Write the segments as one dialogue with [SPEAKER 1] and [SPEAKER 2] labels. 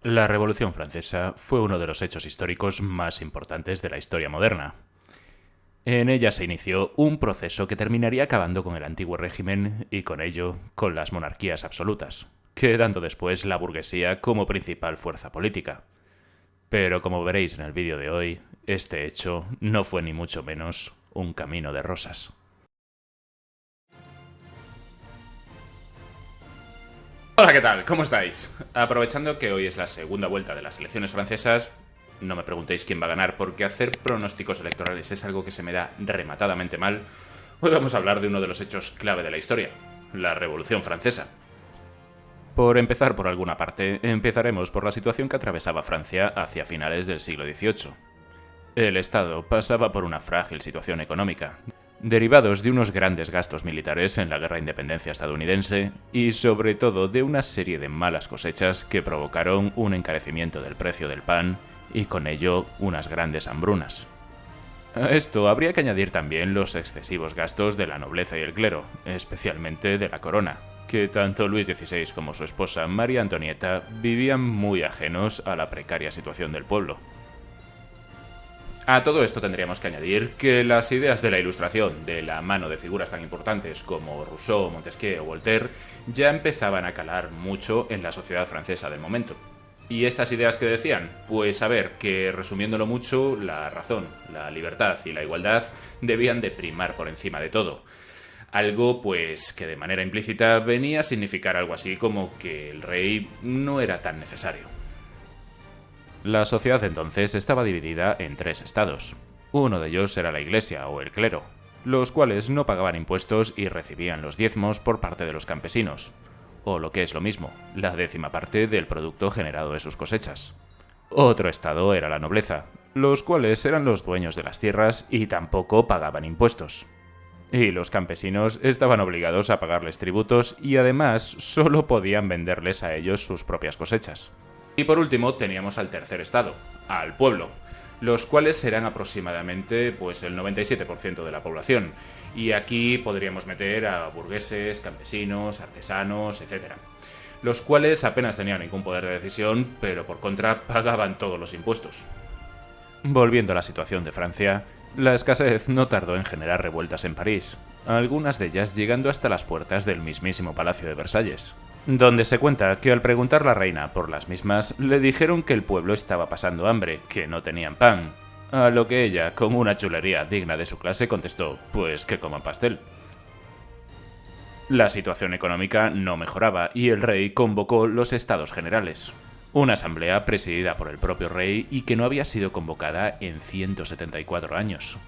[SPEAKER 1] La Revolución Francesa fue uno de los hechos históricos más importantes de la historia moderna. En ella se inició un proceso que terminaría acabando con el antiguo régimen y con ello con las monarquías absolutas, quedando después la burguesía como principal fuerza política. Pero como veréis en el vídeo de hoy, este hecho no fue ni mucho menos un camino de rosas. Hola, ¿qué tal? ¿Cómo estáis? Aprovechando que hoy es la segunda vuelta de las elecciones francesas, no me preguntéis quién va a ganar, porque hacer pronósticos electorales es algo que se me da rematadamente mal. Hoy vamos a hablar de uno de los hechos clave de la historia, la Revolución Francesa. Por empezar por alguna parte, empezaremos por la situación que atravesaba Francia hacia finales del siglo XVIII. El Estado pasaba por una frágil situación económica, derivados de unos grandes gastos militares en la Guerra de Independencia estadounidense y sobre todo de una serie de malas cosechas que provocaron un encarecimiento del precio del pan y con ello unas grandes hambrunas. A esto habría que añadir también los excesivos gastos de la nobleza y el clero, especialmente de la corona, que tanto Luis XVI como su esposa María Antonieta vivían muy ajenos a la precaria situación del pueblo. A todo esto tendríamos que añadir que las ideas de la Ilustración, de la mano de figuras tan importantes como Rousseau, Montesquieu o Voltaire, ya empezaban a calar mucho en la sociedad francesa del momento. ¿Y estas ideas que decían? Pues a ver, que resumiéndolo mucho, la razón, la libertad y la igualdad debían de primar por encima de todo. Algo, pues, que de manera implícita venía a significar algo así como que el rey no era tan necesario. La sociedad entonces estaba dividida en tres estados. Uno de ellos era la iglesia o el clero, los cuales no pagaban impuestos y recibían los diezmos por parte de los campesinos, o lo que es lo mismo, la décima parte del producto generado de sus cosechas. Otro estado era la nobleza, los cuales eran los dueños de las tierras y tampoco pagaban impuestos. Y los campesinos estaban obligados a pagarles tributos y además solo podían venderles a ellos sus propias cosechas. Y por último teníamos al tercer estado, al pueblo, los cuales eran aproximadamente pues el 97% de la población. Y aquí podríamos meter a burgueses, campesinos, artesanos, etc. Los cuales apenas tenían ningún poder de decisión, pero por contra pagaban todos los impuestos. Volviendo a la situación de Francia, la escasez no tardó en generar revueltas en París, algunas de ellas llegando hasta las puertas del mismísimo Palacio de Versalles, donde se cuenta que al preguntar la reina por las mismas, le dijeron que el pueblo estaba pasando hambre, que no tenían pan, a lo que ella, con una chulería digna de su clase, contestó, pues que coman pastel. La situación económica no mejoraba y el rey convocó los Estados Generales, una asamblea presidida por el propio rey y que no había sido convocada en 174 años.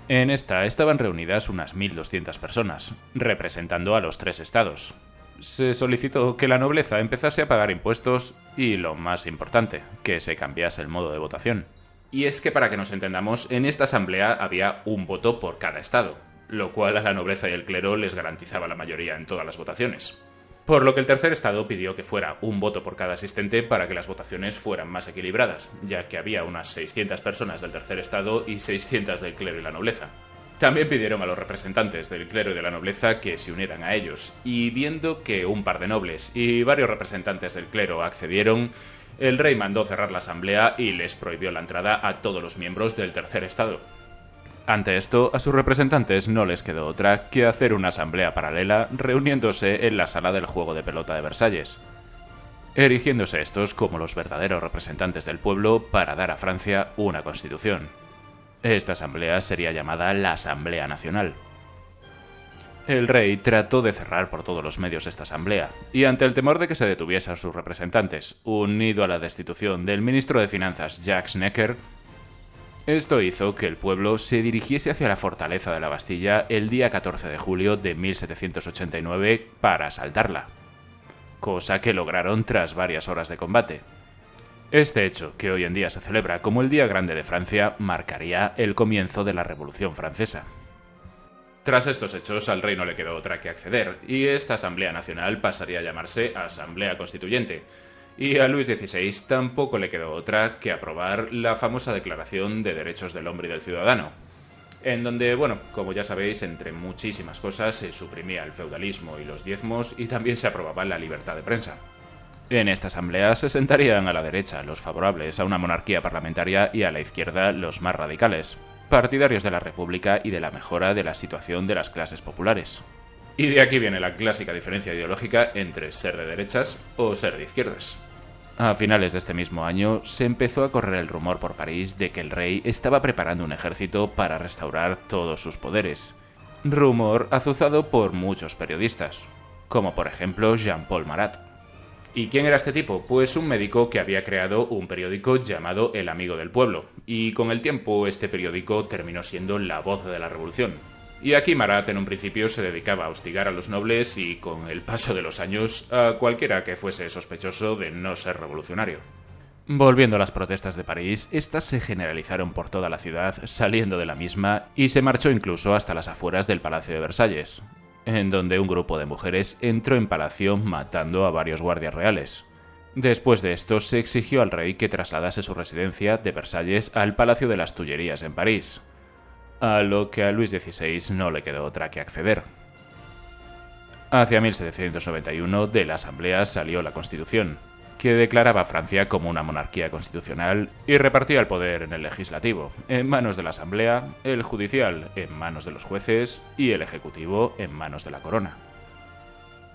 [SPEAKER 1] En esta estaban reunidas unas 1.200 personas, representando a los tres estados. Se solicitó que la nobleza empezase a pagar impuestos y, lo más importante, que se cambiase el modo de votación. Y es que para que nos entendamos, en esta asamblea había un voto por cada estado, lo cual a la nobleza y el clero les garantizaba la mayoría en todas las votaciones. Por lo que el tercer estado pidió que fuera un voto por cada asistente para que las votaciones fueran más equilibradas, ya que había unas 600 personas del tercer estado y 600 del clero y la nobleza. También pidieron a los representantes del clero y de la nobleza que se unieran a ellos, y viendo que un par de nobles y varios representantes del clero accedieron, el rey mandó cerrar la asamblea y les prohibió la entrada a todos los miembros del tercer estado. Ante esto, a sus representantes no les quedó otra que hacer una asamblea paralela reuniéndose en la sala del juego de pelota de Versalles, erigiéndose estos como los verdaderos representantes del pueblo para dar a Francia una constitución. Esta asamblea sería llamada la Asamblea Nacional. El rey trató de cerrar por todos los medios esta asamblea, y ante el temor de que se detuviese a sus representantes, unido a la destitución del ministro de Finanzas Jacques Necker, esto hizo que el pueblo se dirigiese hacia la fortaleza de la Bastilla el día 14 de julio de 1789 para asaltarla, cosa que lograron tras varias horas de combate. Este hecho, que hoy en día se celebra como el Día Grande de Francia, marcaría el comienzo de la Revolución Francesa. Tras estos hechos, al rey no le quedó otra que acceder, y esta Asamblea Nacional pasaría a llamarse Asamblea Constituyente. Y a Luis XVI tampoco le quedó otra que aprobar la famosa Declaración de Derechos del Hombre y del Ciudadano, en donde, bueno, como ya sabéis, entre muchísimas cosas se suprimía el feudalismo y los diezmos y también se aprobaba la libertad de prensa. En esta asamblea se sentarían a la derecha los favorables a una monarquía parlamentaria y a la izquierda los más radicales, partidarios de la República y de la mejora de la situación de las clases populares.
[SPEAKER 2] Y de aquí viene la clásica diferencia ideológica entre ser de derechas o ser de izquierdas.
[SPEAKER 1] A finales de este mismo año se empezó a correr el rumor por París de que el rey estaba preparando un ejército para restaurar todos sus poderes. Rumor azuzado por muchos periodistas, como por ejemplo Jean-Paul Marat.
[SPEAKER 2] ¿Y quién era este tipo? Pues un médico que había creado un periódico llamado El Amigo del Pueblo, y con el tiempo este periódico terminó siendo la voz de la revolución. Y aquí Marat en un principio se dedicaba a hostigar a los nobles y con el paso de los años a cualquiera que fuese sospechoso de no ser revolucionario.
[SPEAKER 1] Volviendo a las protestas de París, estas se generalizaron por toda la ciudad, saliendo de la misma, y se marchó incluso hasta las afueras del Palacio de Versalles, en donde un grupo de mujeres entró en palacio matando a varios guardias reales. Después de esto, se exigió al rey que trasladase su residencia de Versalles al Palacio de las Tullerías en París, a lo que a Luis XVI no le quedó otra que acceder. Hacia 1791 de la Asamblea salió la Constitución, que declaraba a Francia como una monarquía constitucional y repartía el poder en el legislativo, en manos de la Asamblea, el judicial en manos de los jueces y el ejecutivo en manos de la corona.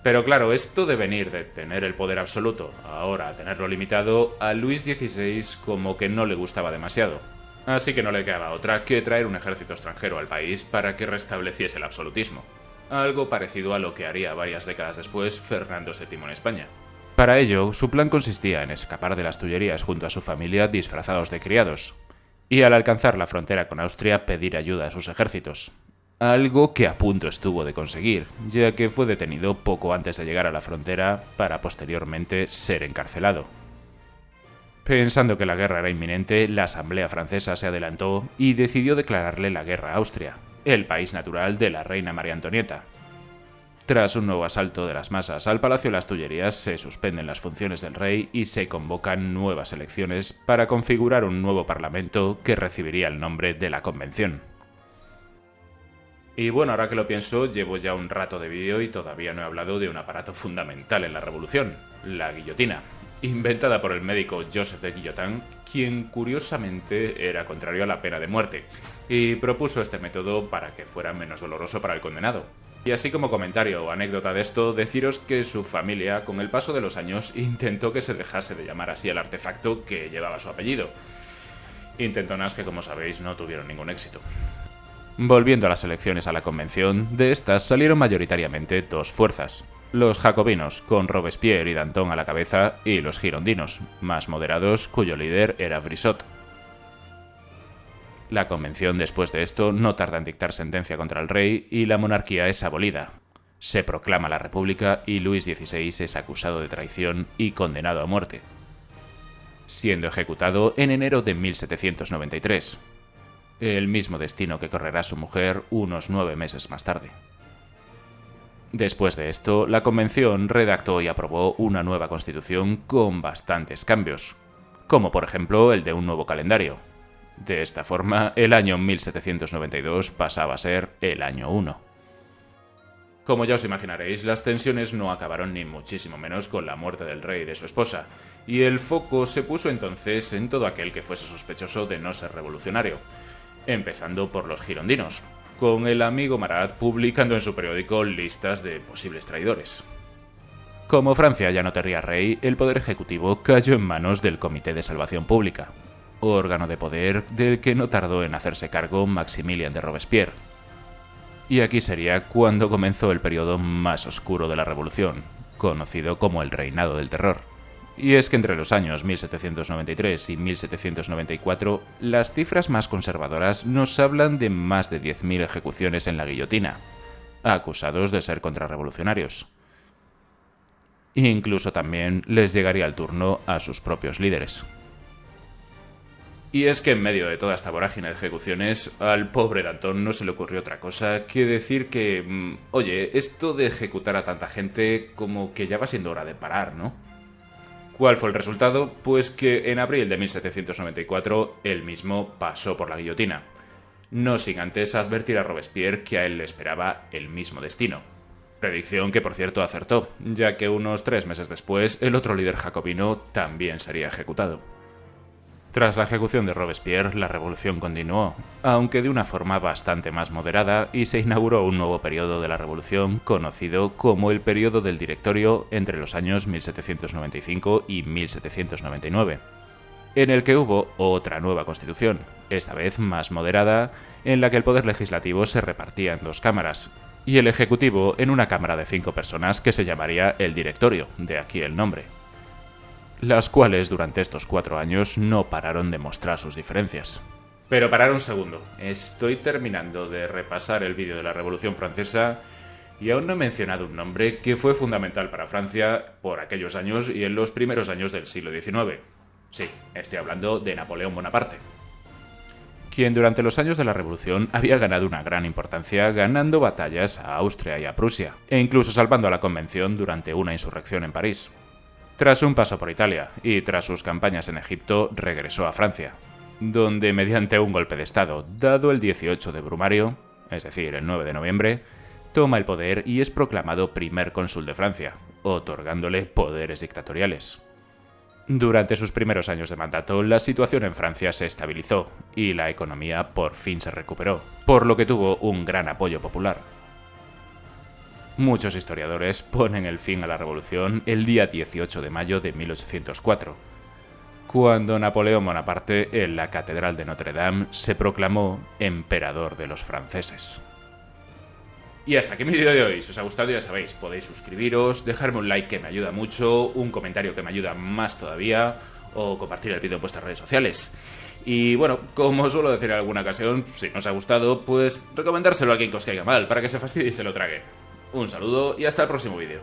[SPEAKER 2] Pero claro, esto de venir de tener el poder absoluto, ahora a tenerlo limitado, a Luis XVI como que no le gustaba demasiado. Así que no le quedaba otra que traer un ejército extranjero al país para que restableciese el absolutismo. Algo parecido a lo que haría varias décadas después Fernando VII en España.
[SPEAKER 1] Para ello, su plan consistía en escapar de las Tullerías junto a su familia disfrazados de criados, y al alcanzar la frontera con Austria pedir ayuda a sus ejércitos. Algo que a punto estuvo de conseguir, ya que fue detenido poco antes de llegar a la frontera para posteriormente ser encarcelado. Pensando que la guerra era inminente, la Asamblea francesa se adelantó y decidió declararle la guerra a Austria, el país natural de la reina María Antonieta. Tras un nuevo asalto de las masas al Palacio de las Tullerías, se suspenden las funciones del rey y se convocan nuevas elecciones para configurar un nuevo parlamento que recibiría el nombre de la Convención.
[SPEAKER 2] Y bueno, ahora que lo pienso, llevo ya un rato de vídeo y todavía no he hablado de un aparato fundamental en la revolución, la guillotina, inventada por el médico Joseph de Guillotin, quien curiosamente era contrario a la pena de muerte, y propuso este método para que fuera menos doloroso para el condenado. Y así como comentario o anécdota de esto, deciros que su familia, con el paso de los años, intentó que se dejase de llamar así al artefacto que llevaba su apellido. Intentonas que, como sabéis, no tuvieron ningún éxito.
[SPEAKER 1] Volviendo a las elecciones a la Convención, de estas salieron mayoritariamente dos fuerzas: los jacobinos, con Robespierre y Danton a la cabeza, y los girondinos, más moderados, cuyo líder era Brissot. La Convención, después de esto, no tarda en dictar sentencia contra el rey y la monarquía es abolida. Se proclama la República y Luis XVI es acusado de traición y condenado a muerte, siendo ejecutado en enero de 1793. El mismo destino que correrá su mujer unos 9 meses más tarde. Después de esto, la Convención redactó y aprobó una nueva constitución con bastantes cambios, como por ejemplo el de un nuevo calendario. De esta forma, el año 1792 pasaba a ser el año 1.
[SPEAKER 2] Como ya os imaginaréis, las tensiones no acabaron ni muchísimo menos con la muerte del rey y de su esposa, y el foco se puso entonces en todo aquel que fuese sospechoso de no ser revolucionario, empezando por los girondinos, con el amigo Marat publicando en su periódico listas de posibles traidores.
[SPEAKER 1] Como Francia ya no tenía rey, el poder ejecutivo cayó en manos del Comité de Salvación Pública, órgano de poder del que no tardó en hacerse cargo Maximilien de Robespierre. Y aquí sería cuando comenzó el periodo más oscuro de la Revolución, conocido como el Reinado del Terror. Y es que entre los años 1793 y 1794, las cifras más conservadoras nos hablan de más de 10.000 ejecuciones en la guillotina, acusados de ser contrarrevolucionarios. Incluso también les llegaría el turno a sus propios líderes.
[SPEAKER 2] Y es que en medio de toda esta vorágine de ejecuciones, al pobre Danton no se le ocurrió otra cosa que decir que, oye, esto de ejecutar a tanta gente como que ya va siendo hora de parar, ¿no? ¿Cuál fue el resultado? Pues que en abril de 1794 él mismo pasó por la guillotina, no sin antes advertir a Robespierre que a él le esperaba el mismo destino: Predicción que por cierto acertó, ya que unos 3 meses después el otro líder jacobino también sería ejecutado.
[SPEAKER 1] Tras la ejecución de Robespierre, la revolución continuó, aunque de una forma bastante más moderada, y se inauguró un nuevo periodo de la revolución conocido como el periodo del Directorio entre los años 1795 y 1799, en el que hubo otra nueva constitución, esta vez más moderada, en la que el poder legislativo se repartía en 2 cámaras, y el ejecutivo en una cámara de 5 personas que se llamaría el Directorio, de aquí el nombre, las cuales durante estos 4 años no pararon de mostrar sus diferencias.
[SPEAKER 2] Pero parar un segundo, estoy terminando de repasar el vídeo de la Revolución Francesa y aún no he mencionado un nombre que fue fundamental para Francia por aquellos años y en los primeros años del siglo XIX. Sí, estoy hablando de Napoleón Bonaparte,
[SPEAKER 1] quien durante los años de la Revolución había ganado una gran importancia ganando batallas a Austria y a Prusia, e incluso salvando a la Convención durante una insurrección en París. Tras un paso por Italia y tras sus campañas en Egipto, regresó a Francia, donde mediante un golpe de Estado, dado el 18 de Brumario, es decir, el 9 de noviembre, toma el poder y es proclamado primer cónsul de Francia, otorgándole poderes dictatoriales. Durante sus primeros años de mandato, la situación en Francia se estabilizó y la economía por fin se recuperó, por lo que tuvo un gran apoyo popular. Muchos historiadores ponen el fin a la revolución el día 18 de mayo de 1804, cuando Napoleón Bonaparte, en la Catedral de Notre Dame, se proclamó emperador de los franceses.
[SPEAKER 2] Y hasta aquí mi vídeo de hoy. Si os ha gustado, ya sabéis, podéis suscribiros, dejarme un like que me ayuda mucho, un comentario que me ayuda más todavía, o compartir el vídeo en vuestras redes sociales. Y bueno, como suelo decir en alguna ocasión, si no os ha gustado, pues recomendárselo a quien que os caiga mal, para que se fastidie y se lo trague. Un saludo y hasta el próximo vídeo.